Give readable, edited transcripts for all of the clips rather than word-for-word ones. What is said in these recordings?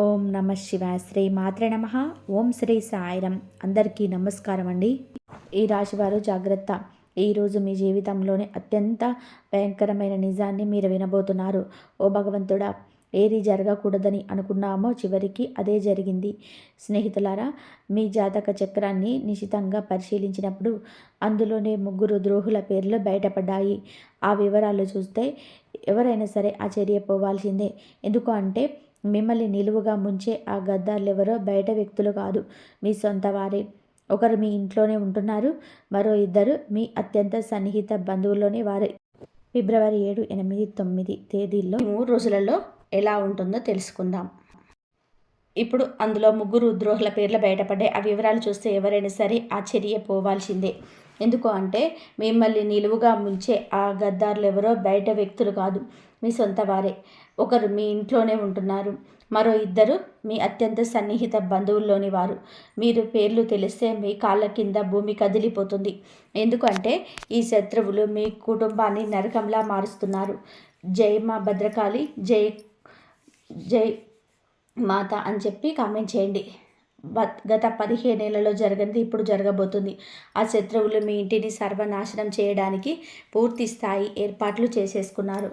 ఓం నమ శివాయ. శ్రీ మాత్రే నమ. ఓం శ్రీ సాయిరం. అందరికీ నమస్కారం అండి. ఈ రాశివారు జాగ్రత్త. ఈరోజు మీ జీవితంలోని అత్యంత భయంకరమైన నిజాన్ని మీరు వినబోతున్నారు. ఓ భగవంతుడా, ఏది జరగకూడదని అనుకున్నామో చివరికి అదే జరిగింది. స్నేహితులారా, మీ జాతక చక్రాన్ని నిశితంగా పరిశీలించినప్పుడు అందులోనే 3 ద్రోహుల పేర్లు బయటపడ్డాయి. ఆ వివరాలు చూస్తే ఎవరైనా సరే ఆశ్చర్యపోవాల్సిందే. ఎందుకు అంటే మిమ్మల్ని నిలువుగా ముంచే ఆ గద్దార్లెవరో బయట వ్యక్తులు కాదు, మీ సొంత వారే. ఒకరు మీ ఇంట్లోనే ఉంటున్నారు, మరో 2 మీ అత్యంత సన్నిహిత బంధువుల్లోని వారే. ఫిబ్రవరి 7, 8, 9 తేదీల్లో 3 రోజులలో ఎలా ఉంటుందో తెలుసుకుందాం. ఇప్పుడు అందులో 3 ద్రోహుల పేర్లు బయటపడ్డాయి. ఆ వివరాలు చూస్తే ఎవరైనా సరే ఆశ్చర్యపోవాల్సిందే. ఎందుకు అంటే మిమ్మల్ని నిలువుగా ముంచే ఆ గద్దార్లెవరో బయట వ్యక్తులు కాదు, మీ సొంత వారే. ఒకరు మీ ఇంట్లోనే ఉంటున్నారు, మరో 2 మీ అత్యంత సన్నిహిత బంధువుల్లోని వారు. మీరు పేర్లు తెలిస్తే మీ కాళ్ళ కింద భూమి కదిలిపోతుంది. ఎందుకంటే ఈ శత్రువులు మీ కుటుంబాన్ని నరకంలా మారుస్తున్నారు. జై మా భద్రకాళి, జై జై మాత అని చెప్పి కామెంట్ చేయండి. గత 15 ఏళ్లలో జరిగినది ఇప్పుడు జరగబోతుంది. ఆ శత్రువులు మీ ఇంటిని సర్వనాశనం చేయడానికి పూర్తి స్థాయి ఏర్పాట్లు చేసేసుకున్నారు.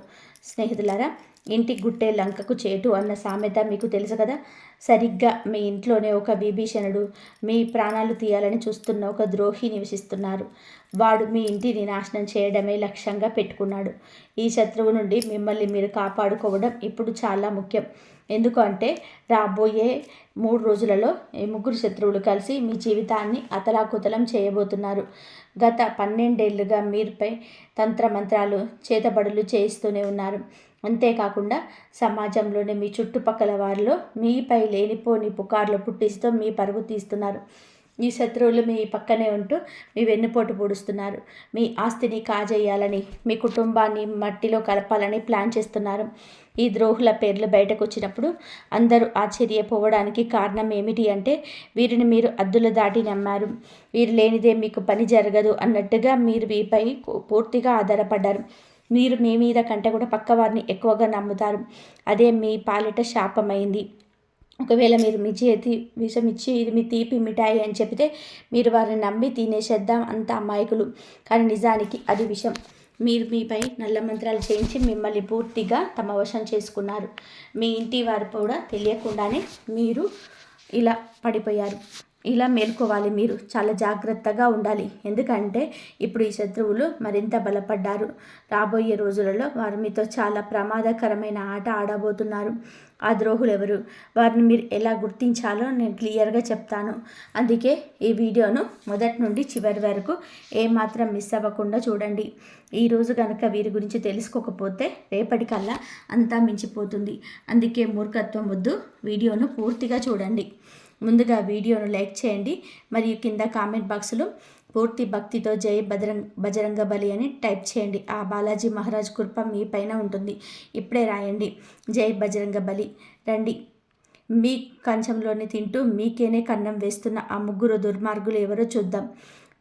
స్నేహితులారా, ఇంటి గుట్టే లంకకు చేటు అన్న సామెత మీకు తెలుసు కదా. సరిగ్గా మీ ఇంట్లోనే ఒక విభీషణుడు, మీ ప్రాణాలు తీయాలని చూస్తున్న ఒక ద్రోహి నివసిస్తున్నారు. వాడు మీ ఇంటిని నాశనం చేయడమే లక్ష్యంగా పెట్టుకున్నాడు. ఈ శత్రువు నుండి మిమ్మల్ని మీరు కాపాడుకోవడం ఇప్పుడు చాలా ముఖ్యం. ఎందుకంటే రాబోయే 3 రోజులలో ఈ 3 శత్రువులు కలిసి మీ జీవితాన్ని అతలాకుతలం చేయబోతున్నారు. గత 12 ఏళ్లుగా మీరుపై తంత్రమంత్రాలు, చేతబడులు చేయిస్తూనే ఉన్నారు. అంతేకాకుండా సమాజంలోని మీ చుట్టుపక్కల వారిలో మీపై లేనిపోని పుకార్లు పుట్టిస్తూ మీ పరుగు తీస్తున్నారు. ఈ శత్రువులు మీ పక్కనే ఉంటూ మీ వెన్నుపోటు పొడుస్తున్నారు. మీ ఆస్తిని కాజేయాలని, మీ కుటుంబాన్ని మట్టిలో కలపాలని ప్లాన్ చేస్తున్నారు. ఈ ద్రోహుల పేర్లు బయటకు వచ్చినప్పుడు అందరూ ఆశ్చర్యపోవడానికి కారణం ఏమిటి అంటే వీరిని మీరు అద్దులు దాటి నమ్మారు. వీరు లేనిదే మీకు పని జరగదు అన్నట్టుగా మీరు వీపై పూర్తిగా ఆధారపడ్డారు. మీరు మీ మీద కంటే కూడా పక్కవారిని ఎక్కువగా నమ్ముతారు. అదే మీ పాలిట శాపమైంది. ఒకవేళ మీరు మీ చేతి విషం ఇచ్చి ఇది మీ తీపి మిఠాయి అని చెబితే మీరు వారిని నమ్మి తినేసేద్దాం, అంత అమాయకులు. కానీ నిజానికి అది విషం. మీరు మీపై నల్ల మంత్రాలు చేయించి మిమ్మల్ని పూర్తిగా తమ వశం చేసుకున్నారు. మీ ఇంటి వారు కూడా తెలియకుండానే మీరు ఇలా పడిపోయారు. ఇలా మేల్కోవాలి. మీరు చాలా జాగ్రత్తగా ఉండాలి. ఎందుకంటే ఇప్పుడు ఈ శత్రువులు మరింత బలపడ్డారు. రాబోయే రోజులలో వారు మీతో చాలా ప్రమాదకరమైన ఆట ఆడబోతున్నారు. ఆ ద్రోహులు ఎవరు, వారిని మీరు ఎలా గుర్తించాలో నేను క్లియర్గా చెప్తాను. అందుకే ఈ వీడియోను మొదటి నుండి చివరి వరకు ఏమాత్రం మిస్ అవ్వకుండా చూడండి. ఈరోజు కనుక వీరి గురించి తెలుసుకోకపోతే రేపటికల్లా అంతా మించిపోతుంది. అందుకే మూర్ఖత్వం వద్దు, వీడియోను పూర్తిగా చూడండి. ముందుగా వీడియోను లైక్ చేయండి, మరియు కింద కామెంట్ బాక్స్లో పూర్తి భక్తితో జై బజరంగ బలి అని టైప్ చేయండి. ఆ బాలాజీ మహారాజ్ కృప మీ పైన ఉంటుంది. ఇప్పుడే రాయండి, జై బజరంగ బలి. రండి, మీ కంచంలోని తింటూ మీకేనే కన్నం వేస్తున్న ఆ 3 దుర్మార్గులు ఎవరో చూద్దాం.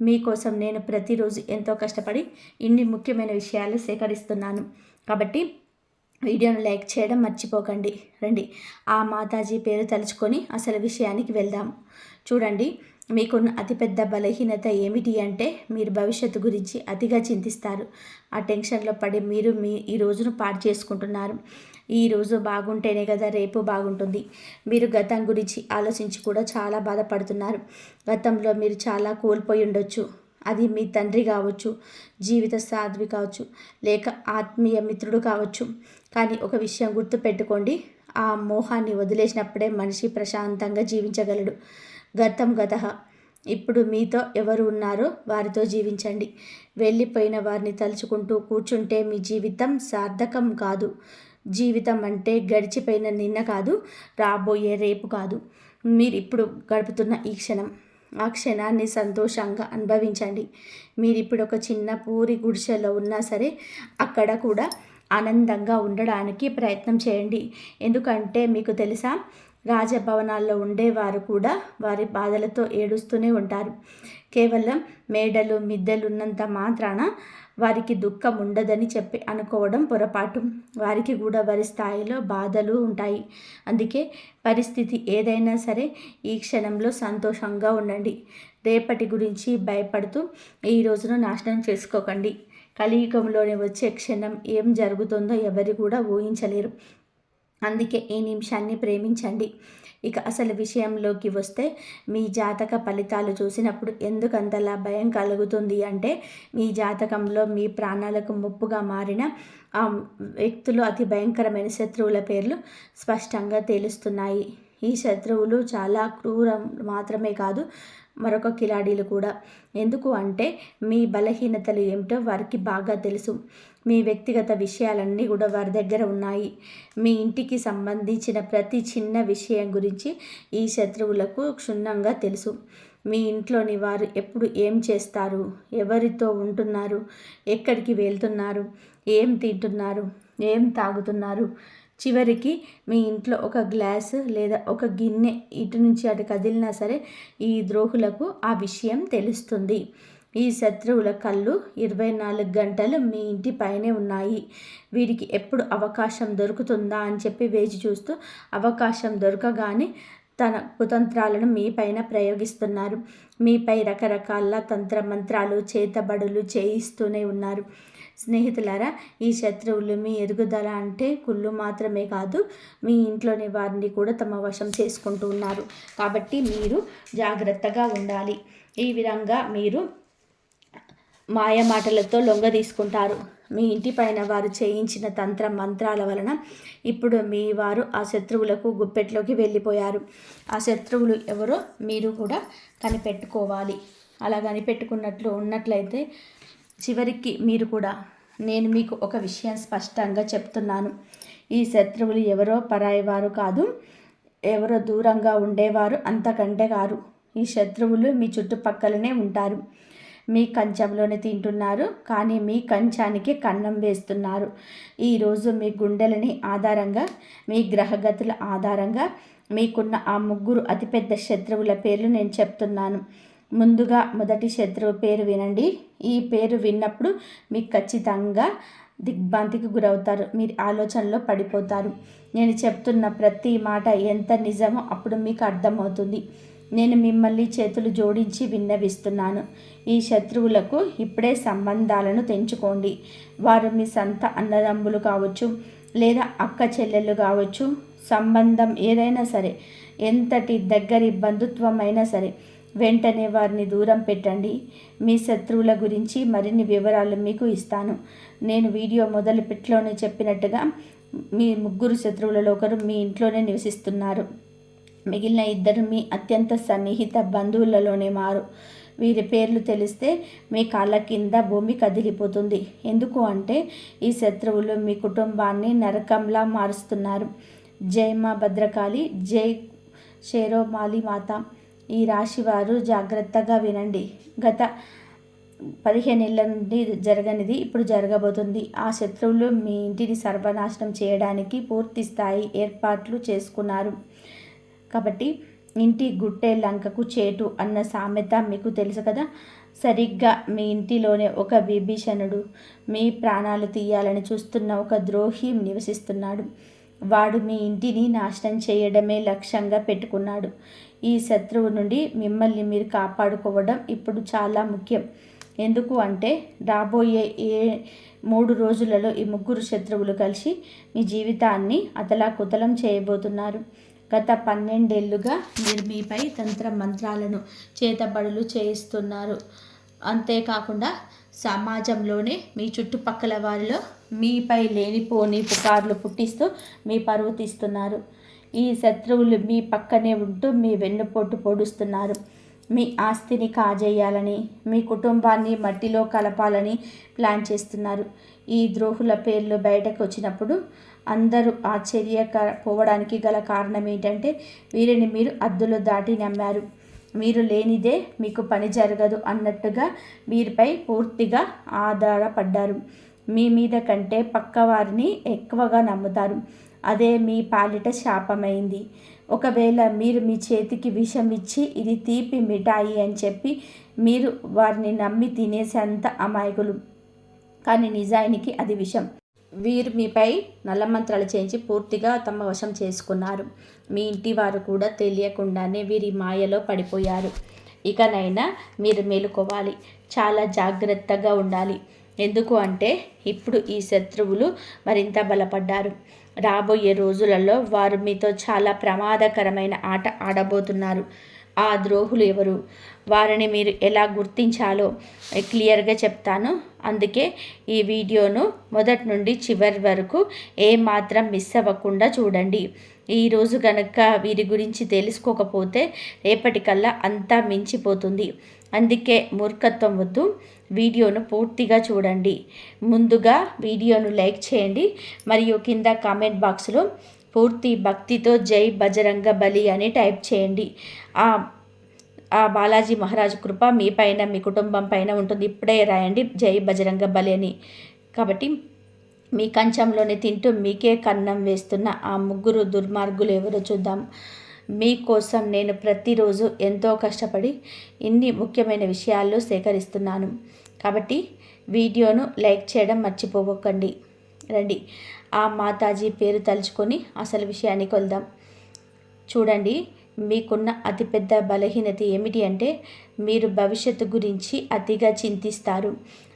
మీకోసం నేను ప్రతిరోజు ఎంతో కష్టపడి ఇన్ని ముఖ్యమైన విషయాలు సేకరిస్తున్నాను. కాబట్టి వీడియోను లైక్ చేయడం మర్చిపోకండి. రండి, ఆ మాతాజీ పేరు తలుచుకొని అసలు విషయానికి వెళ్దాం. చూడండి, మీకున్న అతిపెద్ద బలహీనత ఏమిటి అంటే మీరు భవిష్యత్తు గురించి అతిగా చింతిస్తారు. ఆ టెన్షన్లో పడి మీరు ఈ రోజును పాడు చేసుకుంటున్నారు. ఈ రోజు బాగుంటేనే కదా రేపు బాగుంటుంది. మీరు గతం గురించి ఆలోచించి కూడా చాలా బాధపడుతున్నారు. గతంలో మీరు చాలా కోల్పోయి ఉండొచ్చు. అది మీ తండ్రి కావచ్చు, జీవిత సాధ్వి కావచ్చు, లేక ఆత్మీయ మిత్రుడు కావచ్చు. కానీ ఒక విషయం గుర్తుపెట్టుకోండి, ఆ మోహాన్ని వదిలేసినప్పుడే మనిషి ప్రశాంతంగా జీవించగలడు. గతం గతః. ఇప్పుడు మీతో ఎవరు ఉన్నారో వారితో జీవించండి. వెళ్ళిపోయిన వారిని తలుచుకుంటూ కూర్చుంటే మీ జీవితం సార్థకం కాదు. జీవితం అంటే గడిచిపోయిన నిన్న కాదు, రాబోయే రేపు కాదు, మీరు ఇప్పుడు గడుపుతున్న ఈ క్షణం. ఆ క్షణాన్ని సంతోషంగా అనుభవించండి. మీరు ఇప్పుడు ఒక చిన్న పూరి గుడిసెలో ఉన్నా సరే అక్కడ కూడా ఆనందంగా ఉండడానికి ప్రయత్నం చేయండి. ఎందుకంటే మీకు తెలుసా, రాజభవనాల్లో ఉండేవారు కూడా వారి బాధలతో ఏడుస్తూనే ఉంటారు. కేవలం మేడలు మిద్దెలు ఉన్నంత మాత్రాన వారికి దుఃఖం ఉండదని చెప్పి అనుకోవడం పొరపాటు. వారికి కూడా వారి స్థాయిలో బాధలు ఉంటాయి. అందుకే పరిస్థితి ఏదైనా సరే ఈ క్షణంలో సంతోషంగా ఉండండి. రేపటి గురించి భయపడుతూ ఈ రోజును నాశనం చేసుకోకండి. కలియుగంలోనే వచ్చే క్షణం ఏం జరుగుతుందో ఎవరు కూడా ఊహించలేరు. అందుకే ఈ నిమిషాన్ని ప్రేమించండి. ఇక అసలు విషయంలోకి వస్తే మీ జాతక ఫలితాలు చూసినప్పుడు ఎందుకంతలా భయం కలుగుతుంది అంటే, మీ జాతకంలో మీ ప్రాణాలకు ముప్పుగా మారిన ఆ వ్యక్తులు అతి భయంకరమైన శత్రువుల పేర్లు స్పష్టంగా తెలుస్తున్నాయి. ఈ శత్రువులు చాలా క్రూరం మాత్రమే కాదు, మరొక కిలాడీలు కూడా. ఎందుకు అంటే మీ బలహీనతలు ఏమిటో వారికి బాగా తెలుసు. మీ వ్యక్తిగత విషయాలన్నీ కూడా వారి దగ్గర ఉన్నాయి. మీ ఇంటికి సంబంధించిన ప్రతి చిన్న విషయం గురించి ఈ శత్రువులకు క్షుణ్ణంగా తెలుసు. మీ ఇంట్లోని వారు ఎప్పుడు ఏం చేస్తారు, ఎవరితో ఉంటున్నారు, ఎక్కడికి వెళ్తున్నారు, ఏం తింటున్నారు, ఏం తాగుతున్నారు, చివరికి మీ ఇంట్లో ఒక గ్లాసు లేదా ఒక గిన్నె ఇటు నుంచి అటు కదిలినా సరే ఈ ద్రోహులకు ఆ విషయం తెలుస్తుంది. ఈ శత్రువుల కళ్ళు 24 గంటలు మీ ఇంటి పైనే ఉన్నాయి. వీరికి ఎప్పుడు అవకాశం దొరుకుతుందా అని చెప్పి వేచి చూస్తూ అవకాశం దొరకగానే తన కుతంత్రాలను మీ పైన ప్రయోగిస్తున్నారు. మీపై రకరకాల తంత్రమంత్రాలు చేతబడులు చేయిస్తూనే ఉన్నారు. స్నేహితులారా, ఈ శత్రువులు మీ ఎదుగుదల అంటే కుళ్ళు మాత్రమే కాదు, మీ ఇంట్లోని వారిని కూడా తమ వశం చేసుకుంటూ ఉన్నారు. కాబట్టి మీరు జాగ్రత్తగా ఉండాలి. ఈ విధంగా మీరు మాయ మాటలతో లొంగ తీసుకుంటారు. మీ ఇంటి పైన వారు చేయించిన తంత్ర మంత్రాల వలన ఇప్పుడు మీ వారు ఆ శత్రువులకు గుప్పెట్లోకి వెళ్ళిపోయారు. ఆ శత్రువులు ఎవరో మీరు కూడా కనిపెట్టుకోవాలి. అలా కనిపెట్టుకున్నట్లు ఉన్నట్లయితే చివరికి మీరు కూడా, నేను మీకు ఒక విషయం స్పష్టంగా చెప్తున్నాను. ఈ శత్రువులు ఎవరో పరాయి వారు కాదు, ఎవరో దూరంగా ఉండేవారు అంతకంటే కారు. ఈ శత్రువులు మీ చుట్టుపక్కలనే ఉంటారు. మీ కంచంలోనే తింటున్నారు, కానీ మీ కంచానికి కన్నం వేస్తున్నారు. ఈరోజు మీ గుండెలని ఆధారంగా, మీ గ్రహగతుల ఆధారంగా మీకున్న ఆ 3 అతిపెద్ద శత్రువుల పేర్లు నేను చెప్తున్నాను. ముందుగా మొదటి శత్రువు పేరు వినండి. ఈ పేరు విన్నప్పుడు మీకు ఖచ్చితంగా దిగ్భ్రాంతికి గురవుతారు. మీరు ఆలోచనలో పడిపోతారు. నేను చెప్తున్న ప్రతి మాట ఎంత నిజమో అప్పుడు మీకు అర్థమవుతుంది. నేను మిమ్మల్ని చేతులు జోడించి విన్నవిస్తున్నాను. ఈ శత్రువులకు ఇప్పుడే సంబంధాలను తెంచుకోండి. వారు మీ సొంత అన్నదమ్ములు కావచ్చు, లేదా అక్క చెల్లెళ్ళు కావచ్చు. సంబంధం ఏదైనా సరే, ఎంతటి దగ్గరి బంధుత్వం అయినా సరే, వెంటనే వారిని దూరం పెట్టండి. మీ శత్రువుల గురించి మరిన్ని వివరాలు మీకు ఇస్తాను. నేను వీడియో మొదలుపెట్లోనే చెప్పినట్టుగా మీ 3 శత్రువులలో ఒకరు మీ ఇంట్లోనే నివసిస్తున్నారు. మిగిలిన 2 మీ అత్యంత సన్నిహిత బంధువులలోనే మారు. వీరి పేర్లు తెలిస్తే మీ కాళ్ళ కింద భూమి కదిలిపోతుంది. ఎందుకు అంటే ఈ శత్రువులు మీ కుటుంబాన్ని నరకంలా మారుస్తున్నారు. జై మా భద్రకాళి, జై షేరోమాలి మాత. ఈ రాశివారు జాగ్రత్తగా వినండి. గత 15 ఏళ్ళ నుండి జరగనిది ఇప్పుడు జరగబోతుంది. ఆ శత్రువులు మీ ఇంటిని సర్వనాశనం చేయడానికి పూర్తి స్థాయి ఏర్పాట్లు చేసుకున్నారు. కాబట్టి ఇంటి గుట్టే లంకకు చేటు అన్న సామెత మీకు తెలుసు కదా. సరిగ్గా మీ ఇంటిలోనే ఒక విభీషణుడు, మీ ప్రాణాలు తీయాలని చూస్తున్న ఒక ద్రోహి నివసిస్తున్నాడు. వాడు మీ ఇంటిని నాశనం చేయడమే లక్ష్యంగా పెట్టుకున్నాడు. ఈ శత్రువు నుండి మిమ్మల్ని మీరు కాపాడుకోవడం ఇప్పుడు చాలా ముఖ్యం. ఎందుకు అంటే రాబోయే 3 రోజులలో ఈ 3 శత్రువులు కలిసి మీ జీవితాన్ని అతలాకుతలం చేయబోతున్నారు. గత 12 ఏళ్ళుగా మీరు మీపై తంత్ర మంత్రాలను చేతబడులు చేయిస్తున్నారు. అంతేకాకుండా సమాజంలోనే మీ చుట్టుపక్కల వారిలో మీపై లేనిపోని పుకార్లు పుట్టిస్తూ మీ పరువు తీస్తున్నారు. ఈ శత్రువులు మీ పక్కనే ఉంటూ మీ వెన్నుపోటు పొడుస్తున్నారు. మీ ఆస్తిని కాజేయాలని, మీ కుటుంబాన్ని మట్టిలో కలపాలని ప్లాన్ చేస్తున్నారు. ఈ ద్రోహుల పేర్లు బయటకు వచ్చినప్పుడు అందరూ ఆశ్చర్యపోవడానికి గల కారణం ఏంటంటే వీరిని మీరు అద్దులు దాటి నమ్మారు. మీరు లేనిదే మీకు పని జరగదు అన్నట్టుగా వీరిపై పూర్తిగా ఆధారపడ్డారు. మీ మీద కంటే పక్కవారిని ఎక్కువగా నమ్ముతారు. అదే మీ పాలిట శాపమైంది. ఒకవేళ మీరు మీ చేతికి విషం ఇచ్చి ఇది తీపి మిఠాయి అని చెప్పి మీరు వారిని నమ్మి తినేసేంత అమాయకులు. కానీ నిజానికి అది విషం. వీరు మీపై నల్లమంత్రాలు చేయించి పూర్తిగా తమ వశం చేసుకున్నారు. మీ ఇంటి వారు కూడా తెలియకుండానే వీరి మాయలో పడిపోయారు. ఇకనైనా మీరు మేలుకోవాలి, చాలా జాగ్రత్తగా ఉండాలి. ఎందుకు అంటే ఇప్పుడు ఈ శత్రువులు మరింత బలపడ్డారు. రాబోయే రోజులలో వారు మీతో చాలా ప్రమాదకరమైన ఆట ఆడబోతున్నారు. ఆ ద్రోహులు ఎవరు, వారిని మీరు ఎలా గుర్తించాలో క్లియర్గా చెప్తాను. అందుకే ఈ వీడియోను మొదటి నుండి చివరి వరకు ఏమాత్రం మిస్ అవ్వకుండా చూడండి. ఈరోజు కనుక వీరి గురించి తెలుసుకోకపోతే రేపటికల్లా అంతా మించిపోతుంది. అందుకే మూర్ఖత్వం వద్దు, వీడియోను పూర్తిగా చూడండి. ముందుగా వీడియోను లైక్ చేయండి మరియు కింద కామెంట్ బాక్స్లో పూర్తి భక్తితో జై బజరంగ బలి అని టైప్ చేయండి. ఆ బాలాజీ మహారాజ్ కృప మీ పైన, మీ కుటుంబం పైన ఉంటుంది. ఇప్పుడే రాయండి జై బజరంగ బలి అని. కాబట్టి మీ కంచంలోనే తింటూ మీకే కన్నం వేస్తున్న ఆ ముగ్గురు దుర్మార్గులు ఎవరో చూద్దాం. మీకోసం నేను ప్రతిరోజు ఎంతో కష్టపడి ఇన్ని ముఖ్యమైన విషయాలు సేకరిస్తున్నాను. కాబట్టి వీడియోను లైక్ చేయడం మర్చిపోకండి. రండి ఆ మాతాజీ పేరు తలుచుకొని అసలు విషయానికి వెళ్దాం. చూడండి, మీకున్న అతిపెద్ద బలహీనత ఏమిటి అంటే మీరు భవిష్యత్తు గురించి అతిగా చింతిస్తారు.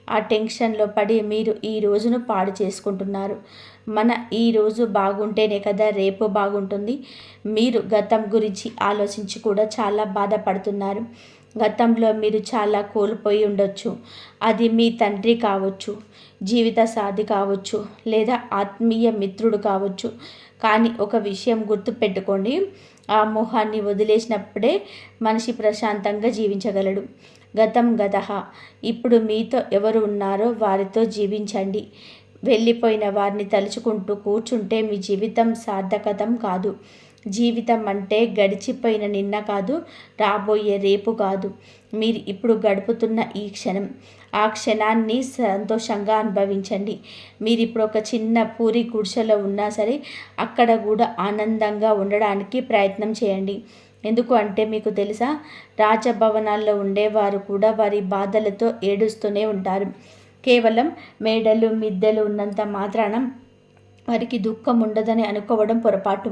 ఆ టెన్షన్లో పడి మీరు ఈ రోజును పాడు చేసుకుంటున్నారు. మన ఈ రోజు బాగుంటేనే కదా రేపు బాగుంటుంది. మీరు గతం గురించి ఆలోచించి కూడా చాలా బాధపడుతున్నారు. గతంలో మీరు చాలా కోల్పోయి ఉండొచ్చు. అది మీ తండ్రి కావచ్చు, జీవిత సాథి కావచ్చు, లేదా ఆత్మీయ మిత్రుడు కావచ్చు. కానీ ఒక విషయం గుర్తుపెట్టుకోండి, ఆ మోహాన్ని వదిలేసినప్పుడే మనిషి ప్రశాంతంగా జీవించగలడు. గతం గతః. ఇప్పుడు మీతో ఎవరు ఉన్నారో వారితో జీవించండి. వెళ్ళిపోయిన వారిని తలుచుకుంటూ కూర్చుంటే మీ జీవితం సార్థకతం కాదు. జీవితం అంటే గడిచిపోయిన నిన్న కాదు, రాబోయే రేపు కాదు, మీరు ఇప్పుడు గడుపుతున్న ఈ క్షణం. ఆ క్షణాన్ని సంతోషంగా అనుభవించండి. మీరు ఇప్పుడు ఒక చిన్న పూరి గుడిసెలో ఉన్నా సరే అక్కడ కూడా ఆనందంగా ఉండడానికి ప్రయత్నం చేయండి. ఎందుకు అంటే మీకు తెలుసా, రాజభవనాల్లో ఉండేవారు కూడా వారి బాధలతో ఏడుస్తూనే ఉంటారు. కేవలం మేడలు మిద్దెలు ఉన్నంత మాత్రాన వారికి దుఃఖం ఉండదని అనుకోవడం పొరపాటు.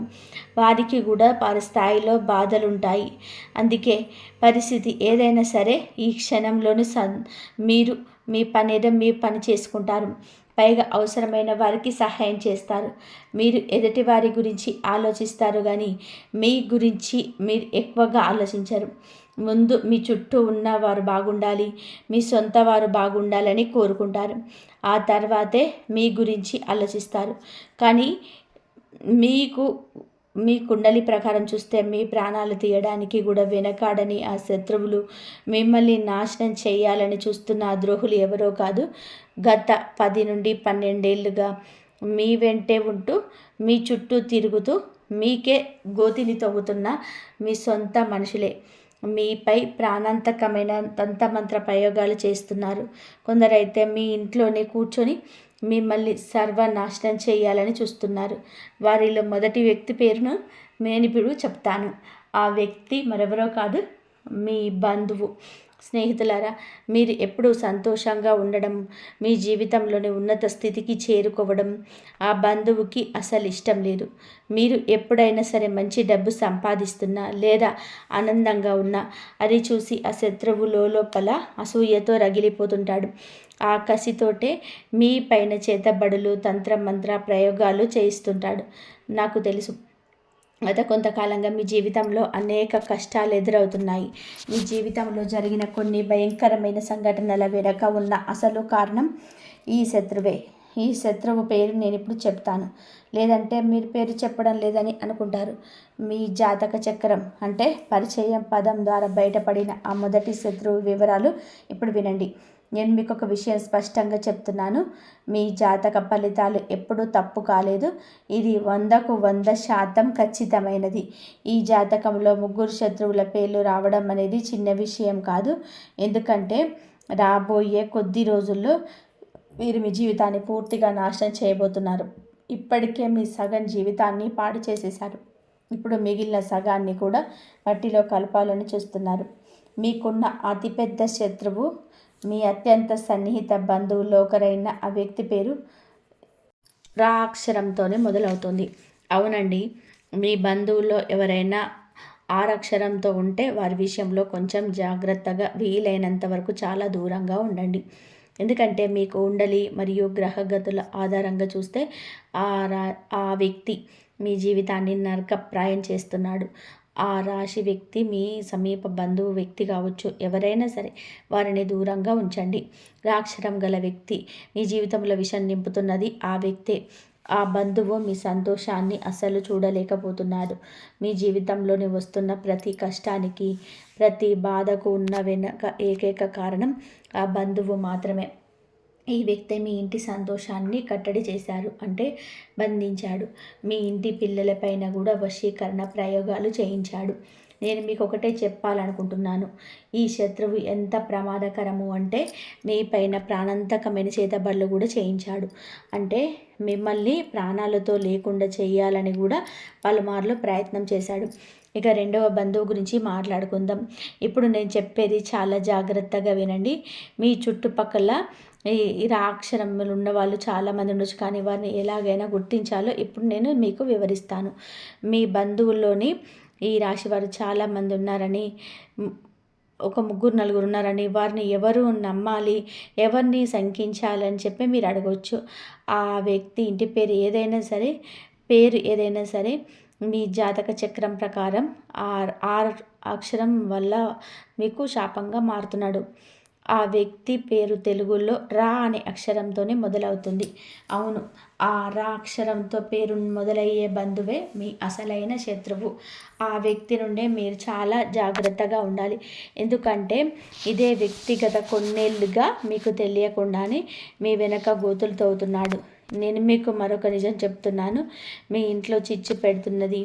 వారికి కూడా వారి స్థాయిలో బాధలుంటాయి. అందుకే పరిస్థితి ఏదైనా సరే ఈ క్షణంలోని మీరు మీ పని చేసుకుంటారు. పైగా అవసరమైన వారికి సహాయం చేస్తారు. మీరు ఎదుటి వారి గురించి ఆలోచిస్తారు కానీ మీ గురించి మీరు ఎక్కువగా ఆలోచించరు. ముందు మీ చుట్టూ ఉన్న వారు బాగుండాలి, మీ సొంత వారు బాగుండాలని కోరుకుంటారు. ఆ తర్వాతే మీ గురించి ఆలోచిస్తారు. కానీ మీ కుండలి ప్రకారం చూస్తే మీ ప్రాణాలు తీయడానికి కూడా వెనకాడని ఆ శత్రువులు, మిమ్మల్ని నాశనం చేయాలని చూస్తున్న ఆ ద్రోహులు ఎవరో కాదు, గత 10 నుండి 12 ఏళ్ళుగా మీ వెంటే ఉంటూ మీ చుట్టూ తిరుగుతూ మీకే గోతిని తవ్వుతున్న మీ సొంత మనుషులే. మీపై ప్రాణాంతకమైన తంత్రమంత్ర ప్రయోగాలు చేస్తున్నారు. కొందరైతే మీ ఇంట్లోనే కూర్చొని మిమ్మల్ని సర్వనాశనం చేయాలని చూస్తున్నారు. వారిలో మొదటి వ్యక్తి పేరును నేను ఇప్పుడు చెప్తాను. ఆ వ్యక్తి మరెవరో కాదు, మీ బంధువు. స్నేహితులారా, మీరు ఎప్పుడూ సంతోషంగా ఉండడం, మీ జీవితంలోని ఉన్నత స్థితికి చేరుకోవడం ఆ బంధువుకి అసలు ఇష్టం లేదు. మీరు ఎప్పుడైనా సరే మంచి డబ్బు సంపాదిస్తున్నా లేదా ఆనందంగా ఉన్నా అది చూసి ఆ శత్రువు లోపల అసూయతో రగిలిపోతుంటాడు. ఆ కసితోటే మీ పైన చేతబడులు, తంత్రమంత్ర ప్రయోగాలు చేయిస్తుంటాడు. నాకు తెలుసు, గత కొంతకాలంగా మీ జీవితంలో అనేక కష్టాలు ఎదురవుతున్నాయి. మీ జీవితంలో జరిగిన కొన్ని భయంకరమైన సంఘటనల వెనుక ఉన్న అసలు కారణం ఈ శత్రువే. ఈ శత్రువు పేరు నేను ఇప్పుడు చెప్తాను, లేదంటే మీరు పేరు చెప్పడం లేదని అనుకుంటారు. మీ జాతక చక్రం అంటే పరిచయం పదం ద్వారా బయటపడిన ఆ మొదటి శత్రువు వివరాలు ఇప్పుడు వినండి. నేను మీకు ఒక విషయం స్పష్టంగా చెప్తున్నాను, మీ జాతక ఫలితాలు ఎప్పుడూ తప్పు కాలేదు. ఇది 100కు 100% ఖచ్చితమైనది. ఈ జాతకంలో ముగ్గురు శత్రువుల పేర్లు రావడం అనేది చిన్న విషయం కాదు. ఎందుకంటే రాబోయే కొద్ది రోజుల్లో మీరు మీ జీవితాన్ని పూర్తిగా నాశనం చేయబోతున్నారు. ఇప్పటికే మీ సగం జీవితాన్ని పాడు చేసేశారు. ఇప్పుడు మిగిలిన సగాన్ని కూడా మట్టిలో కలపాలని చూస్తున్నారు. మీకున్న అతిపెద్ద శత్రువు మీ అత్యంత సన్నిహిత బంధువుల్లో ఒకరైన ఆ వ్యక్తి పేరు రా అక్షరంతోనే మొదలవుతుంది. అవునండి, మీ బంధువుల్లో ఎవరైనా ఆరక్షరంతో ఉంటే వారి విషయంలో కొంచెం జాగ్రత్తగా, వీలైనంత వరకు చాలా దూరంగా ఉండండి. ఎందుకంటే మీ కుండలి మరియు గ్రహగతుల ఆధారంగా చూస్తే ఆ వ్యక్తి మీ జీవితాన్ని నరకప్రాయం చేస్తున్నాడు. ఆ రాశి వ్యక్తి మీ సమీప బంధువు వ్యక్తి కావచ్చు, ఎవరైనా సరే వారిని దూరంగా ఉంచండి. రాక్షరం గల వ్యక్తి మీ జీవితంలో విషం నింపుతున్నది ఆ వ్యక్తే. ఆ బంధువు మీ సంతోషాన్ని అస్సలు చూడలేకపోతున్నాడు. మీ జీవితంలోని వస్తున్న ప్రతి కష్టానికి, ప్రతి బాధకు ఉన్న వెనక ఏకైక కారణం ఆ బంధువు మాత్రమే. ఈ వ్యక్తి మీ ఇంటి సంతోషాన్ని కట్టడి చేశారు, అంటే బంధించాడు. మీ ఇంటి పిల్లలపైన కూడా వశీకరణ ప్రయోగాలు చేయించాడు. నేను మీకు ఒకటే చెప్పాలనుకుంటున్నాను. ఈ శత్రువు ఎంత ప్రమాదకరము అంటే మీ పైన ప్రాణాంతకమైన చేతబడులు కూడా చేయించాడు. అంటే మిమ్మల్ని ప్రాణాలతో లేకుండా చేయాలని కూడా పలుమార్లు ప్రయత్నం చేశాడు. ఇక రెండవ బంధువు గురించి మాట్లాడుకుందాం. ఇప్పుడు నేను చెప్పేది చాలా జాగ్రత్తగా వినండి. మీ చుట్టుపక్కల ఈ రాక్షరములు ఉన్న వాళ్ళు చాలామంది ఉండొచ్చు, కానీ వారిని ఎలాగైనా గుర్తించాలో ఇప్పుడు నేను మీకు వివరిస్తాను. మీ బంధువుల్లోని ఈ రాశి వారు చాలామంది ఉన్నారని, ఒక ముగ్గురు నలుగురు ఉన్నారని, వారిని ఎవరు నమ్మాలి, ఎవరిని శంకించాలని చెప్పి మీరు అడగవచ్చు. ఆ వ్యక్తి ఇంటి పేరు ఏదైనా సరే మీ జాతక చక్రం ప్రకారం ఆర్ అక్షరం వల్ల మీకు శాపంగా మారుతున్నాడు. ఆ వ్యక్తి పేరు తెలుగులో రా అనే అక్షరంతోనే మొదలవుతుంది. అవును, ఆ రా అక్షరంతో పేరు మొదలయ్యే బంధువే మీ అసలైన శత్రువు. ఆ వ్యక్తి నుండే మీరు చాలా జాగ్రత్తగా ఉండాలి. ఎందుకంటే ఇదే వ్యక్తిగత కొన్నేళ్ళుగా మీకు తెలియకుండానే మీ వెనక గోతులు తవ్వుతున్నాడు. నేను మీకు మరొక నిజం చెప్తున్నాను. మీ ఇంట్లో చిచ్చు పెడుతున్నది,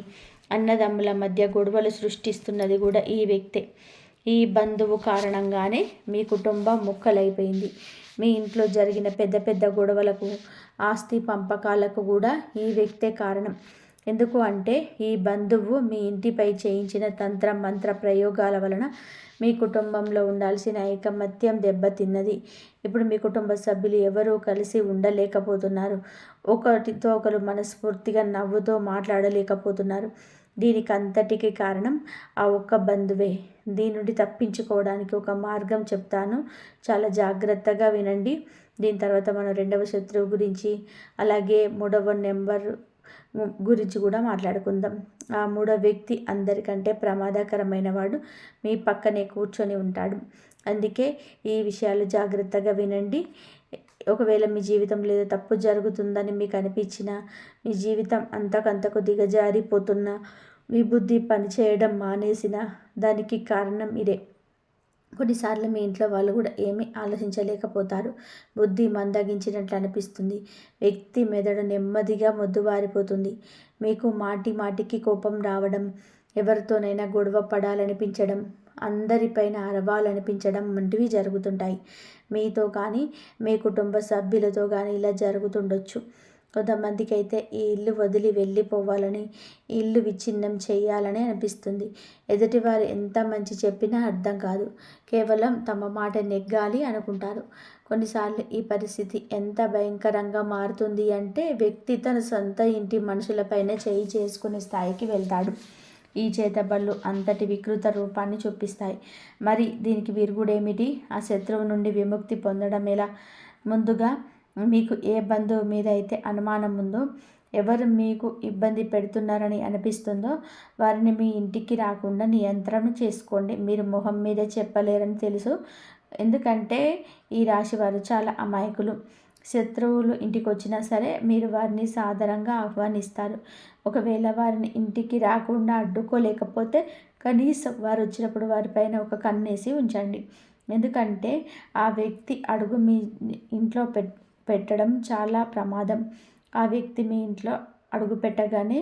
అన్నదమ్ముల మధ్య గొడవలు సృష్టిస్తున్నది కూడా ఈ వ్యక్తే. ఈ బంధువు కారణంగానే మీ కుటుంబం ముక్కలైపోయింది. మీ ఇంట్లో జరిగిన పెద్ద పెద్ద గొడవలకు, ఆస్తి పంపకాలకు కూడా ఈ వ్యక్తే కారణం. ఎందుకు అంటే ఈ బంధువు మీ ఇంటిపై చేయించిన తంత్ర మంత్ర ప్రయోగాల వలన మీ కుటుంబంలో ఉండాల్సిన ఐకమత్యం దెబ్బతిన్నది. ఇప్పుడు మీ కుటుంబ సభ్యులు ఎవరూ కలిసి ఉండలేకపోతున్నారు. ఒకరితో ఒకరు మనస్ఫూర్తిగా నవ్వుతో మాట్లాడలేకపోతున్నారు. దీనికి అంతటికి కారణం ఆ ఒక్క బంధువే. దీని నుండి తప్పించుకోవడానికి ఒక మార్గం చెప్తాను, చాలా జాగ్రత్తగా వినండి. దీని తర్వాత మనం రెండవ శత్రువు గురించి, అలాగే మూడవ నెంబర్ గురించి కూడా మాట్లాడుకుందాం. ఆ మూడవ వ్యక్తి అందరికంటే ప్రమాదకరమైన వాడు మీ పక్కనే కూర్చొని ఉంటాడు. అందుకే ఈ విషయాలు జాగ్రత్తగా వినండి. ఒకవేళ మీ జీవితంలో ఏదో తప్పు జరుగుతుందని మీకు అనిపించినా, మీ జీవితం అంతకంతకు దిగజారిపోతున్నా, మీ బుద్ధి పనిచేయడం మానేసిన, దానికి కారణం ఇదే. కొన్నిసార్లు మీ ఇంట్లో వాళ్ళు కూడా ఏమీ ఆలోచించలేకపోతారు. బుద్ధి మందగించినట్లు అనిపిస్తుంది. వ్యక్తి మెదడు నెమ్మదిగా మొద్దుబారిపోతుంది. మీకు మాటి మాటికి కోపం రావడం, ఎవరితోనైనా గొడవ పడాలనిపించడం, అందరిపైన అరవాలనిపించడం వంటివి జరుగుతుంటాయి. మీతో కానీ, మీ కుటుంబ సభ్యులతో కానీ ఇలా జరుగుతుండొచ్చు. కొంతమందికి అయితే ఈ ఇల్లు వదిలి వెళ్ళిపోవాలని, ఈ ఇల్లు విచ్ఛిన్నం చేయాలని అనిపిస్తుంది. ఎదుటివారు ఎంత మంచి చెప్పినా అర్థం కాదు. కేవలం తమ మాట నెగ్గాలి అనుకుంటారు. కొన్నిసార్లు ఈ పరిస్థితి ఎంత భయంకరంగా మారుతుంది అంటే వ్యక్తి తన సొంత ఇంటి మనుషులపైన చేయి చేసుకునే స్థాయికి వెళ్తాడు. ఈ చేతబళ్ళు అంతటి వికృత రూపాన్ని చూపిస్తాయి. మరి దీనికి విరుగుడేమిటి? ఆ శత్రువు నుండి విముక్తి పొందడం ఎలా? ముందుగా మీకు ఏ బంధువు మీద అయితే అనుమానం ఉందో, ఎవరు మీకు ఇబ్బంది పెడుతున్నారని అనిపిస్తుందో వారిని మీ ఇంటికి రాకుండా నియంత్రణ చేసుకోండి. మీరు మొహం మీద చెప్పలేరని తెలుసు, ఎందుకంటే ఈ రాశి వారు చాలా అమాయకులు. శత్రువులు ఇంటికి వచ్చినా సరే మీరు వారిని సాదరంగా ఆహ్వానిస్తారు. ఒకవేళ వారిని ఇంటికి రాకుండా అడ్డుకోలేకపోతే కనీసం వారు వచ్చినప్పుడు వారిపైన ఒక కన్నేసి ఉంచండి. ఎందుకంటే ఆ వ్యక్తి అడుగు మీ ఇంట్లో పెట్టడం చాలా ప్రమాదం. ఆ వ్యక్తి మీ ఇంట్లో అడుగు పెట్టగానే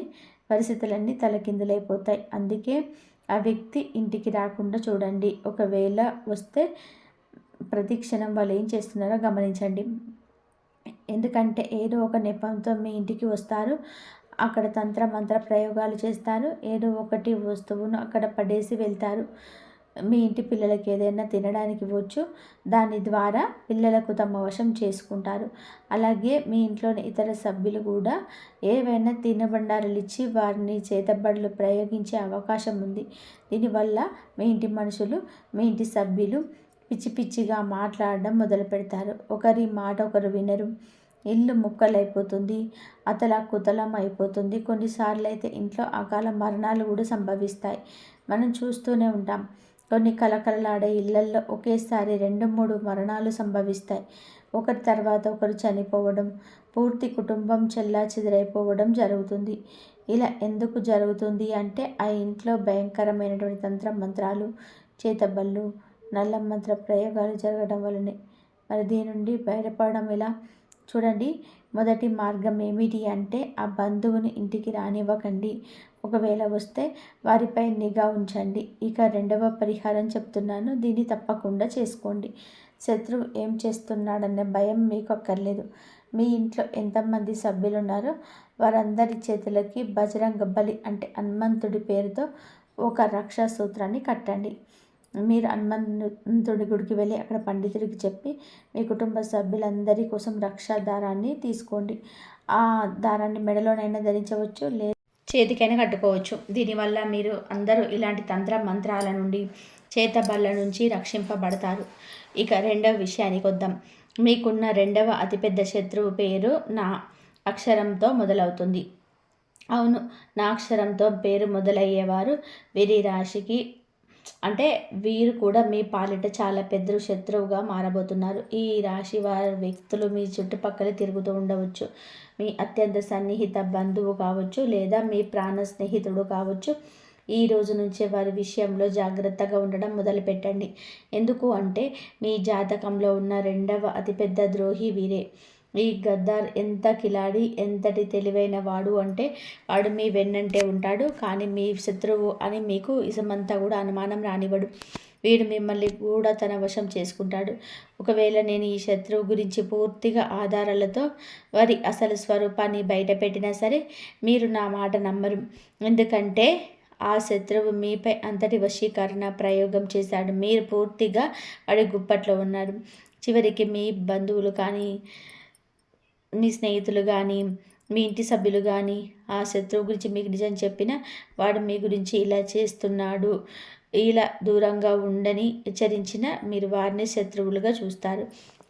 పరిస్థితులన్నీ తలకిందులైపోతాయి. అందుకే ఆ వ్యక్తి ఇంటికి రాకుండా చూడండి. ఒకవేళ వస్తే ప్రతి క్షణం వాళ్ళు ఏం చేస్తున్నారో గమనించండి. ఎందుకంటే ఏదో ఒక నెపంతో మీ ఇంటికి వస్తారు. అక్కడ తంత్ర మంత్ర ప్రయోగాలు చేస్తారు. ఏదో ఒకటి వస్తువును అక్కడ పడేసి వెళ్తారు. మీ ఇంటి పిల్లలకి ఏదైనా తినడానికి ఇవ్వచ్చు. దాని ద్వారా పిల్లలకు తమ వశం చేసుకుంటారు. అలాగే మీ ఇంట్లోని ఇతర సభ్యులు కూడా ఏవైనా తినబండారాలు ఇచ్చి వారిని చేతబడులు ప్రయోగించే అవకాశం ఉంది. దీనివల్ల మీ ఇంటి మనుషులు, మీ ఇంటి సభ్యులు పిచ్చి పిచ్చిగా మాట్లాడడం మొదలు పెడతారు. ఒకరి మాట ఒకరు వినరు. ఇల్లు ముక్కలైపోతుంది, అతలాకుతలం అయిపోతుంది. కొన్నిసార్లు అయితే ఇంట్లో అకాల మరణాలు కూడా సంభవిస్తాయి. మనం చూస్తూనే ఉంటాం. కొన్ని కలకలలాడే ఇళ్లల్లో ఒకేసారి 2-3 మరణాలు సంభవిస్తాయి. ఒకరి తర్వాత ఒకరు చనిపోవడం, పూర్తి కుటుంబం చెల్లాచెదరైపోవడం జరుగుతుంది. ఇలా ఎందుకు జరుగుతుంది అంటే ఆ ఇంట్లో భయంకరమైనటువంటి తంత్ర మంత్రాలు, చేతబళ్ళు, నల్ల మంత్ర ప్రయోగాలు జరగడం వల్లనే. మరి దీని నుండి బయటపడడం ఎలా? చూడండి, మొదటి మార్గం ఏమిటి అంటే ఆ బంధువుని ఇంటికి రానివ్వకండి. ఒకవేళ వస్తే వారిపై నిఘా ఉంచండి. ఇక రెండవ పరిహారం చెప్తున్నాను, దీన్ని తప్పకుండా చేసుకోండి. శత్రువు ఏం చేస్తున్నాడనే భయం మీకు అక్కర్లేదు. మీ ఇంట్లో ఎంతమంది సభ్యులు ఉన్నారో వారందరి చేతులకి బజరంగ బలి అంటే హనుమంతుడి పేరుతో ఒక రక్షా సూత్రాన్ని కట్టండి. మీరు హనుమంతుడి గుడికి వెళ్ళి అక్కడ పండితుడికి చెప్పి మీ కుటుంబ సభ్యులందరి కోసం రక్షా దారాన్ని తీసుకోండి. ఆ దారాన్ని మెడలోనైనా ధరించవచ్చు, లేదా చేతికైనా కట్టుకోవచ్చు. దీనివల్ల మీరు అందరూ ఇలాంటి తంత్ర మంత్రాల నుండి, చేతబళ్ళ నుంచి రక్షింపబడతారు. ఇక రెండవ విషయానికి వద్దాం. మీకున్న రెండవ అతిపెద్ద శత్రువు పేరు నా అక్షరంతో మొదలవుతుంది. అవును, నా అక్షరంతో పేరు మొదలయ్యేవారు వీరి రాశికి అంటే వీరు కూడా మీ పాలిట చాలా పెద్ద శత్రువుగా మారబోతున్నారు. ఈ రాశి వారి వ్యక్తులు మీ చుట్టుపక్కల తిరుగుతూ ఉండవచ్చు. మీ అత్యంత సన్నిహిత బంధువు కావచ్చు, లేదా మీ ప్రాణ స్నేహితుడు కావచ్చు. ఈ రోజు నుంచే వారి విషయంలో జాగ్రత్తగా ఉండడం మొదలుపెట్టండి. ఎందుకు అంటే మీ జాతకంలో ఉన్న రెండవ అతిపెద్ద ద్రోహి వీరే. ఈ గద్దార్ ఎంత కిలాడి, ఎంతటి తెలివైన వాడు అంటే వాడు మీ వెన్నంటే ఉంటాడు, కానీ మీ శత్రువు అని మీకు ఇసమంతా కూడా అనుమానం రానివ్వడు. వీడు మిమ్మల్ని కూడా తన వశం చేసుకుంటాడు. ఒకవేళ నేను ఈ శత్రువు గురించి పూర్తిగా ఆధారాలతో వారి అసలు స్వరూపాన్ని బయట పెట్టినా సరే మీరు నా మాట నమ్మరు. ఎందుకంటే ఆ శత్రువు మీపై అంతటి వశీకరణ ప్రయోగం చేశాడు. మీరు పూర్తిగా వాడి గుప్పట్లో ఉన్నారు. చివరికి మీ బంధువులు కానీ, మీ స్నేహితులు కానీ, మీ ఇంటి సభ్యులు కానీ ఆ శత్రువు గురించి మీకు నిజం చెప్పిన వాడు మీ గురించి ఇలా చేస్తున్నాడు, ఇలా దూరంగా ఉండని హెచ్చరించిన మీరు వారిని శత్రువులుగా చూస్తారు.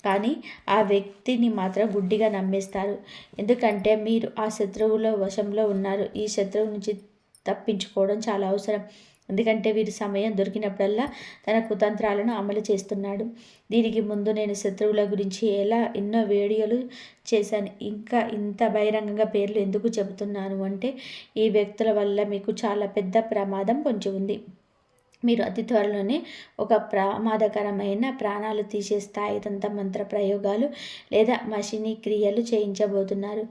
కానీ ఆ వ్యక్తిని మాత్రం గుడ్డిగా నమ్మేస్తారు. ఎందుకంటే మీరు ఆ శత్రువుల వశంలో ఉన్నారు. ఈ శత్రువు నుంచి తప్పించుకోవడం చాలా అవసరం. ఎందుకంటే వీరి సమయం దొరికినప్పుడల్లా తన కుతంత్రాలను అమలు చేస్తున్నాడు. దీనికి ముందు నేను శత్రువుల గురించి ఎన్నో వీడియోలు చేశాను. ఇంకా ఇంత బహిరంగంగా పేర్లు ఎందుకు చెబుతున్నాను అంటే ఈ వ్యక్తుల వల్ల మీకు చాలా పెద్ద ప్రమాదం పొంచి ఉంది. మీరు అతి త్వరలోనే ఒక ప్రమాదకరమైన ప్రాణాలు తీసే స్థాయి మంత్ర ప్రయోగాలు లేదా మషినీ క్రియలు చేయించబోతున్నారు.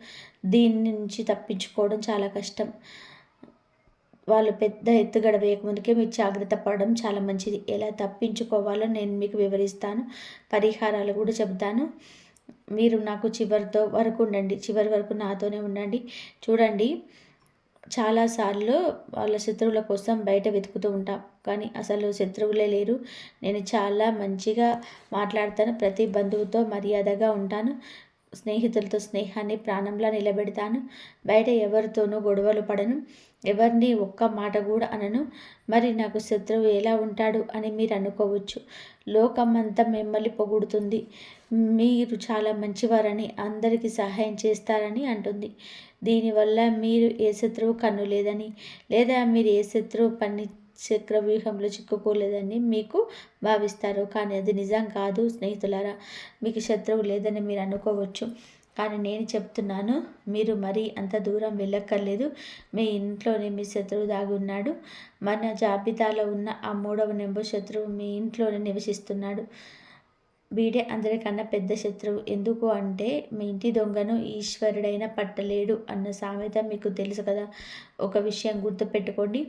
దీని నుంచి తప్పించుకోవడం చాలా కష్టం. వాళ్ళు పెద్ద ఎత్తుగడ వేయకముందుకే మీరు జాగ్రత్త పడడం చాలా మంచిది. ఎలా తప్పించుకోవాలో నేను మీకు వివరిస్తాను, పరిహారాలు కూడా చెబుతాను. మీరు నాకు చివరి వరకు నాతోనే ఉండండి. చూడండి, చాలాసార్లు వాళ్ళ శత్రువుల కోసం బయట వెతుకుతూ ఉంటాం, కానీ అసలు శత్రువులే లేరు. నేను చాలా మంచిగా మాట్లాడతాను, ప్రతి బంధువుతో మర్యాదగా ఉంటాను, స్నేహితులతో స్నేహాన్ని ప్రాణంలా నిలబెడతాను, బయట ఎవరితోనూ గొడవలు పడను, ఎవరిని ఒక్క మాట కూడా అనను. మరి నాకు శత్రువు ఎలా ఉంటాడు అని మీరు అనుకోవచ్చు. లోకమంతా మిమ్మల్ని పొగుడుతుంది, మీరు చాలా మంచివారని, అందరికీ సహాయం చేస్తారని అంటుంది. దీనివల్ల మీరు ఏ శత్రువు కన్ను లేదని, లేదా మీరు ఏ శత్రువు చక్రవ్యూహంలో చిక్కుకోలేదని మీకు భావిస్తారు. కానీ అది నిజం కాదు స్నేహితులారా. మీకు శత్రువు లేదని మీరు అనుకోవచ్చు, కానీ నేను చెప్తున్నాను, మీరు మరీ అంత దూరం వెళ్ళక్కర్లేదు. మీ ఇంట్లోనే మీ శత్రువు దాగి ఉన్నాడు. మన జాబితాలో ఉన్న ఆ 3వ నెంబర్ శత్రువు మీ ఇంట్లోనే నివసిస్తున్నాడు. వీడే అందరికన్నా పెద్ద శత్రువు. ఎందుకు అంటే మీ ఇంటి దొంగను ఈశ్వరుడైనా పట్టలేడు అన్న సామెత మీకు తెలుసు కదా. ఒక విషయం గుర్తుపెట్టుకోండి,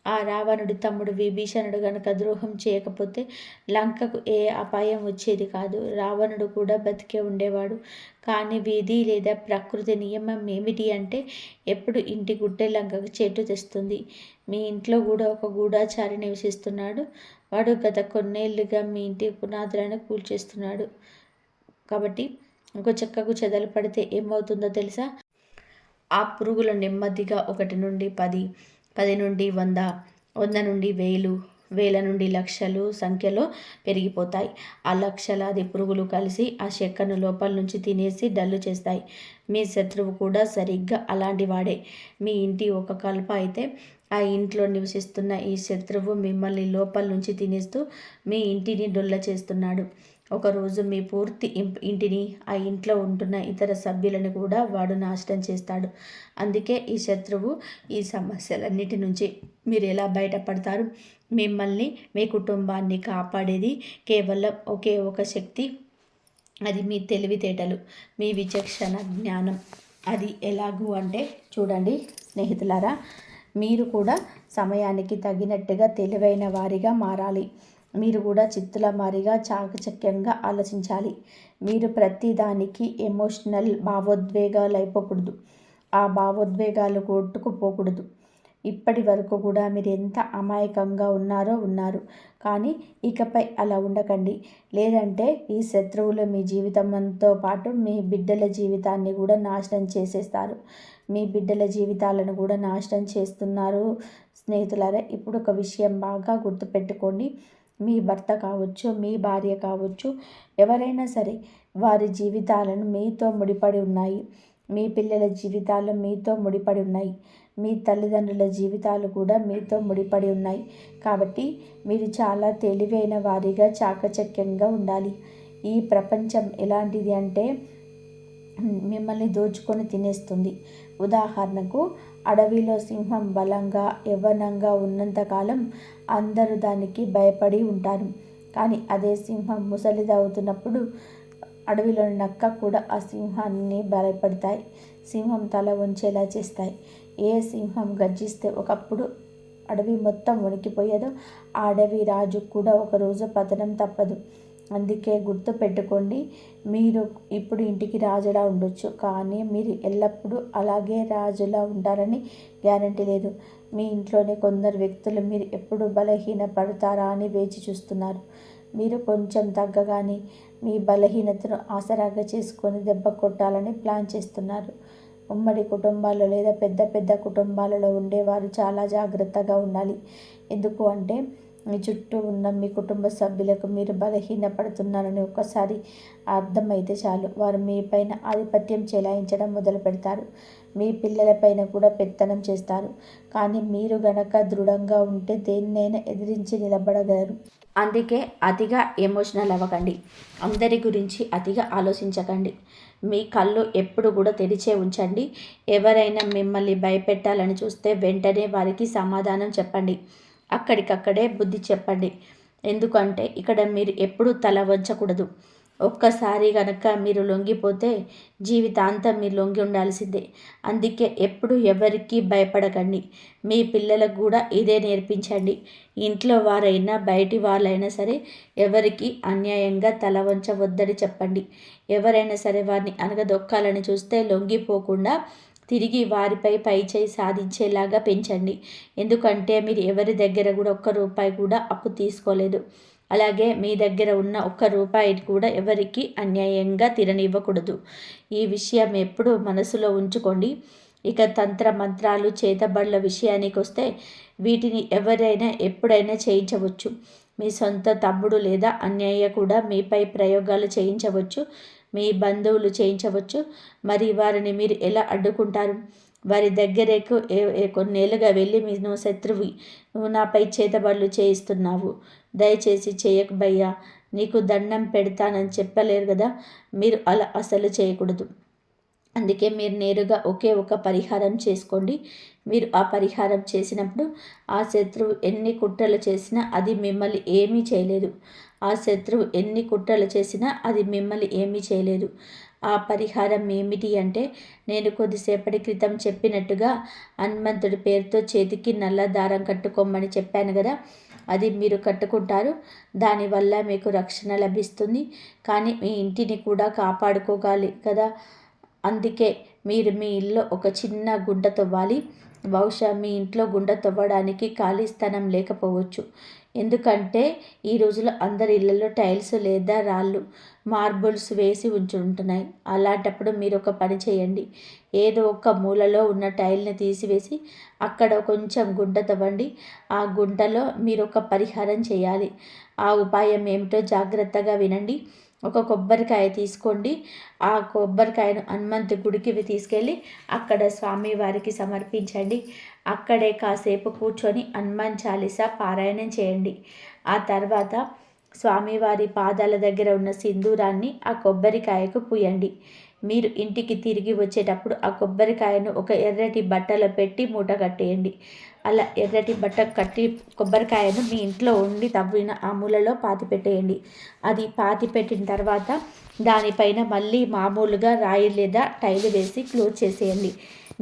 ఆ ఆ రావణుడి తమ్ముడు విభీషణుడు గనక ద్రోహం చేయకపోతే లంకకు ఏ అపాయం వచ్చేది కాదు. రావణుడు కూడా బతికే ఉండేవాడు. కానీ విధి లేదా ప్రకృతి నియమం ఏమిటి అంటే ఎప్పుడు ఇంటి గుడ్డే లంకకు చెట్టు తెస్తుంది. మీ ఇంట్లో కూడా ఒక గూఢాచారి నివసిస్తున్నాడు. వాడు గత కొన్నేళ్లుగా మీ ఇంటి పునాదులను కూల్చేస్తున్నాడు. కాబట్టి ఒక చెక్కకు చెదలు పడితే ఏమవుతుందో తెలుసా? ఆ పురుగులు నెమ్మదిగా 1 నుండి 10, 10 నుండి 100, 100 నుండి 1000, 1000 నుండి లక్షలు సంఖ్యలో పెరిగిపోతాయి. ఆ లక్షలాది పురుగులు కలిసి ఆ చెక్కను లోపల నుంచి తినేసి డల్లు చేస్తాయి. మీ శత్రువు కూడా సరిగ్గా అలాంటి వాడే. మీ ఇంటి ఒక కలప అయితే ఆ ఇంట్లో నివసిస్తున్న ఈ శత్రువు మిమ్మల్ని లోపల నుంచి తినేస్తూ మీ ఇంటిని డొల్ల చేస్తున్నాడు. ఒకరోజు మీ పూర్తి ఇంటిని, ఆ ఇంట్లో ఉంటున్న ఇతర సభ్యులను కూడా వాడు నాశనం చేస్తాడు. అందుకే ఈ శత్రువు, ఈ సమస్యలన్నిటి నుంచి మీరు ఎలా బయటపడతారు? మిమ్మల్ని, మీ కుటుంబాన్ని కాపాడేది కేవలం ఒకే ఒక శక్తి. అది మీ తెలివితేటలు, మీ విచక్షణ జ్ఞానం. అది ఎలాగూ అంటే చూడండి స్నేహితులారా, మీరు కూడా సమయానికి తగినట్టుగా తెలివైన వారిగా మారాలి. మీరు కూడా చిత్తుల మారిగా చాకచక్యంగా ఆలోచించాలి. మీరు ప్రతిదానికి ఎమోషనల్ భావోద్వేగాలు అయిపోకూడదు. ఆ భావోద్వేగాలు కొట్టుకుపోకూడదు. ఇప్పటి వరకు కూడా మీరు ఎంత అమాయకంగా ఉన్నారు. కానీ ఇకపై అలా ఉండకండి. లేదంటే ఈ శత్రువులు మీ జీవితంతో పాటు మీ బిడ్డల జీవితాన్ని కూడా నాశనం చేసేస్తారు. మీ బిడ్డల జీవితాలను కూడా నాశనం చేస్తున్నారు. స్నేహితులారా, ఇప్పుడు ఒక విషయం బాగా గుర్తుపెట్టుకోండి. మీ భర్త కావచ్చు, మీ భార్య కావచ్చు, ఎవరైనా సరే వారి జీవితాలను మీతో ముడిపడి ఉన్నాయి. మీ పిల్లల జీవితాలు మీతో ముడిపడి ఉన్నాయి. మీ తల్లిదండ్రుల జీవితాలు కూడా మీతో ముడిపడి ఉన్నాయి. కాబట్టి మీరు చాలా తెలివైన వారిగా చాకచక్యంగా ఉండాలి. ఈ ప్రపంచం ఎలాంటిది అంటే మిమ్మల్ని దోచుకొని తినేస్తుంది. ఉదాహరణకు, అడవిలో సింహం బలంగా యవ్వనంగా ఉన్నంతకాలం అందరూ దానికి భయపడి ఉంటారు. కానీ అదే సింహం ముసలిదవుతున్నప్పుడు అడవిలోని నక్క కూడా ఆ సింహాన్ని భయపడతాయి. సింహం తల వంచేలా చేస్తాయి. ఏ సింహం గర్జిస్తే ఒకప్పుడు అడవి మొత్తం వణికిపోయేదో ఆ అడవి రాజు కూడా ఒకరోజు పతనం తప్పదు. అందుకే గుర్తు పెట్టుకోండి, మీరు ఇప్పుడు ఇంటికి రాజులా ఉండొచ్చు, కానీ మీరు ఎల్లప్పుడూ అలాగే రాజులా ఉంటారని గ్యారంటీ లేదు. మీ ఇంట్లోనే కొందరు వ్యక్తులు మీరు ఎప్పుడు బలహీన పడతారా అని వేచి చూస్తున్నారు. మీరు కొంచెం తగ్గగానే మీ బలహీనతను ఆసరాగా చేసుకొని దెబ్బ కొట్టాలని ప్లాన్ చేస్తున్నారు. ఉమ్మడి కుటుంబాల్లో లేదా పెద్ద పెద్ద కుటుంబాలలో ఉండేవారు చాలా జాగ్రత్తగా ఉండాలి. ఎందుకు అంటే మీ చుట్టూ ఉన్న మీ కుటుంబ సభ్యులకు మీరు బలహీనపడుతున్నారని ఒక్కసారి అర్థమైతే చాలు, వారు మీ పైన ఆధిపత్యం చెలాయించడం మొదలు పెడతారు. మీ పిల్లలపైన కూడా పెత్తనం చేస్తారు. కానీ మీరు గనక దృఢంగా ఉంటే దేన్నైనా ఎదిరించి నిలబడగలరు. అందుకే అతిగా ఎమోషనల్ అవ్వకండి. అందరి గురించి అతిగా ఆలోచించకండి. మీ కళ్ళు ఎప్పుడు కూడా తెరిచే ఉంచండి. ఎవరైనా మిమ్మల్ని భయపెట్టాలని చూస్తే వెంటనే వారికి సమాధానం చెప్పండి. అక్కడికక్కడే బుద్ధి చెప్పండి. ఎందుకంటే ఇక్కడ మీరు ఎప్పుడూ తల వంచకూడదు. ఒక్కసారి కనుక మీరు లొంగిపోతే జీవితాంతం మీరు లొంగి ఉండాల్సిందే. అందుకే ఎప్పుడు ఎవరికి భయపడకండి. మీ పిల్లలకు కూడా ఇదే నేర్పించండి. ఇంట్లో వారైనా బయటి వాళ్ళైనా సరే ఎవరికి అన్యాయంగా తల వంచవద్దని చెప్పండి. ఎవరైనా సరే వారిని అనగదొక్కాలని చూస్తే లొంగిపోకుండా తిరిగి వారిపై పైచేయి సాధించేలాగా పెంచండి. ఎందుకంటే మీరు ఎవరి దగ్గర కూడా ఒక్క రూపాయి కూడా అప్పు తీసుకోలేదు. అలాగే మీ దగ్గర ఉన్న ఒక్క రూపాయిని కూడా ఎవరికి అన్యాయంగా తిననివ్వకూడదు. ఈ విషయం ఎప్పుడు మనసులో ఉంచుకోండి. ఇక తంత్ర మంత్రాలు చేతబడుల విషయానికి వస్తే వీటిని ఎవరైనా ఎప్పుడైనా చేయించవచ్చు. మీ సొంత తమ్ముడు లేదా అన్నయ్య కూడా మీపై ప్రయోగాలు చేయించవచ్చు. మీ బంధువులు చేయించవచ్చు. మరి వారిని మీరు ఎలా అడ్డుకుంటారు? వారి దగ్గరకు కొన్నేళ్ళుగా వెళ్ళి నువ్వు శత్రువి, నువ్వు నాపై చేతబడులు చేయిస్తున్నావు, దయచేసి చేయకు భయ్యా, నీకు దండం పెడతానని చెప్పలేరు కదా. మీరు అలా అసలు చేయకూడదు. అందుకే మీరు నేరుగా ఒకే ఒక పరిహారం చేసుకోండి. మీరు ఆ పరిహారం చేసినప్పుడు ఆ శత్రువు ఎన్ని కుట్రలు చేసినా అది మిమ్మల్ని ఏమీ చేయలేదు. ఆ శత్రువు ఎన్ని కుట్రలు చేసినా అది మిమ్మల్ని ఏమీ చేయలేదు. ఆ పరిహారం ఏమిటి అంటే, నేను కొద్దిసేపటి క్రితం చెప్పినట్టుగా హనుమంతుడి పేరుతో చేతికి నల్ల దారం కట్టుకోమని చెప్పాను కదా, అది మీరు కట్టుకుంటారు. దానివల్ల మీకు రక్షణ లభిస్తుంది. కానీ మీ ఇంటిని కూడా కాపాడుకోగాలి కదా, అందుకే మీరు మీ ఇల్లు ఒక చిన్న గుంట తవ్వాలి. బహుశా మీ ఇంట్లో గుంట తవ్వడానికి ఖాళీ స్థలం లేకపోవచ్చు. ఎందుకంటే ఈ రోజుల్లో అందరి ఇళ్లలో టైల్స్ లేదా రాళ్ళు, మార్బుల్స్ వేసి ఉంటున్నాయి. అలాంటప్పుడు మీరు ఒక పని చేయండి. ఏదో ఒక మూలలో ఉన్న టైల్ని తీసివేసి అక్కడ కొంచెం గుంట తవ్వండి. ఆ గుంటలో మీరు ఒక పరిహారం చేయాలి. ఆ ఉపాయం ఏమిటో జాగ్రత్తగా వినండి. ఒక కొబ్బరికాయ తీసుకోండి. ఆ కొబ్బరికాయను హనుమంతు గుడికి తీసుకెళ్ళి అక్కడ స్వామివారికి సమర్పించండి. అక్కడే కాసేపు కూర్చొని హనుమాన్ చాలీసా పారాయణం చేయండి. ఆ తర్వాత స్వామివారి పాదాల దగ్గర ఉన్న సింధూరాన్ని ఆ కొబ్బరికాయకు పూయండి. మీరు ఇంటికి తిరిగి వచ్చేటప్పుడు ఆ కొబ్బరికాయను ఒక ఎర్రటి బట్టలో పెట్టి మూట కట్టేయండి. అలా ఎర్రటి బట్ట కట్టి కొబ్బరికాయను మీ ఇంట్లో ఉండి తవ్విన ఆ మూలలో పాతిపెట్టేయండి. అది పాతిపెట్టిన తర్వాత దానిపైన మళ్ళీ మామూలుగా రాయి లేదా టైలు వేసి క్లోజ్ చేసేయండి.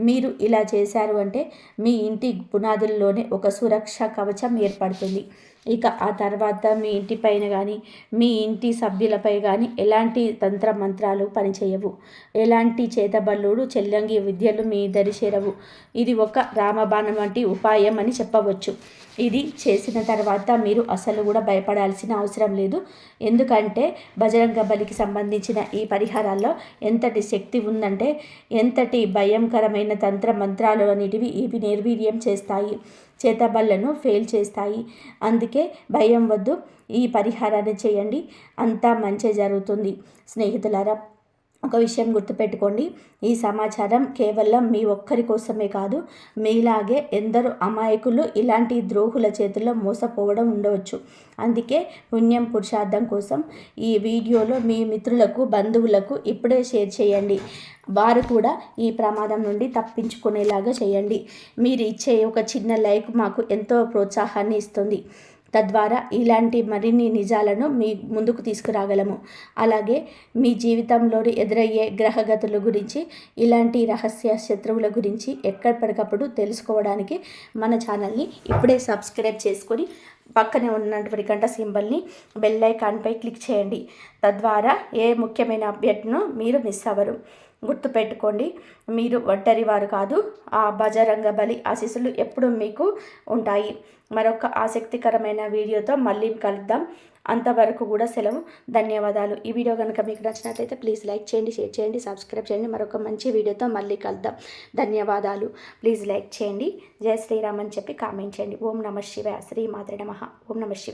మీరు ఇలా చేశారు అంటే మీ ఇంటి పునాదుల్లోనే ఒక సురక్ష కవచం ఏర్పడుతుంది. ఇక ఆ తర్వాత మీ ఇంటి పైన కానీ మీ ఇంటి సభ్యులపై కానీ ఎలాంటి తంత్ర మంత్రాలు పనిచేయవు. ఎలాంటి చేతబల్లుడు చెల్లంగి విద్యలు మీ దరి చేరవు. ఇది ఒక రామబాణం వంటి ఉపాయం అని చెప్పవచ్చు. ఇది చేసిన తర్వాత మీరు అసలు కూడా భయపడాల్సిన అవసరం లేదు. ఎందుకంటే బజరంగ బలికి సంబంధించిన ఈ పరిహారాల్లో ఎంతటి శక్తి ఉందంటే, ఎంతటి భయంకరమైన తంత్ర మంత్రాలు అనేటివి ఇవి నిర్వీర్యం చేస్తాయి, చేతబళ్లను ఫెయిల్ చేస్తాయి. అందుకే భయం వద్దు, ఈ పరిహారాన్ని చేయండి, అంతా మంచి జరుగుతుంది. స్నేహితులారా, ఒక విషయం గుర్తుపెట్టుకోండి. ఈ సమాచారం కేవలం మీ ఒక్కరి కోసమే కాదు, మీలాగే ఎందరో అమాయకులు ఇలాంటి ద్రోహుల చేతుల్లో మోసపోవడం ఉండవచ్చు. అందుకే పుణ్యం పురుషార్థం కోసం ఈ వీడియోలో మీ మిత్రులకు, బంధువులకు ఇప్పుడే షేర్ చేయండి. వారు కూడా ఈ ప్రమాదం నుండి తప్పించుకునేలాగా చేయండి. మీరు ఇచ్చే ఒక చిన్న లైక్ మాకు ఎంతో ప్రోత్సాహాన్ని ఇస్తుంది. తద్వారా ఇలాంటి మరిన్ని నిజాలను మీ ముందుకు తీసుకురాగలము. అలాగే మీ జీవితంలోని ఎదురయ్యే గ్రహగతుల గురించి, ఇలాంటి రహస్య శత్రువుల గురించి ఎక్కడికప్పుడు తెలుసుకోవడానికి మన ఛానల్ని ఇప్పుడే సబ్స్క్రైబ్ చేసుకొని పక్కనే ఉన్నటువంటి గంట సింబల్ని బెల్ ఐకాన్పై క్లిక్ చేయండి. తద్వారా ఏ ముఖ్యమైన అప్డేట్ను మీరు మిస్ అవ్వరు. గుర్తుపెట్టుకోండి, మీరు ఒంటరి వారు కాదు. ఆ బజరంగ బలి ఆశీస్సులు ఎప్పుడు మీకు ఉంటాయి. మరొక ఆసక్తికరమైన వీడియోతో మళ్ళీ కలుద్దాం. అంతవరకు కూడా సెలవు. ధన్యవాదాలు. ఈ వీడియో కనుక మీకు నచ్చినట్లయితే ప్లీజ్ లైక్ చేయండి, షేర్ చేయండి, సబ్స్క్రైబ్ చేయండి. మరొక మంచి వీడియోతో మళ్ళీ కలుద్దాం. ధన్యవాదాలు. ప్లీజ్ లైక్ చేయండి, జై శ్రీరామ్ అని చెప్పి కామెంట్ చేయండి. ఓం నమః శివాయ. శ్రీ మాత్రే నమః. ఓం నమః శివాయ.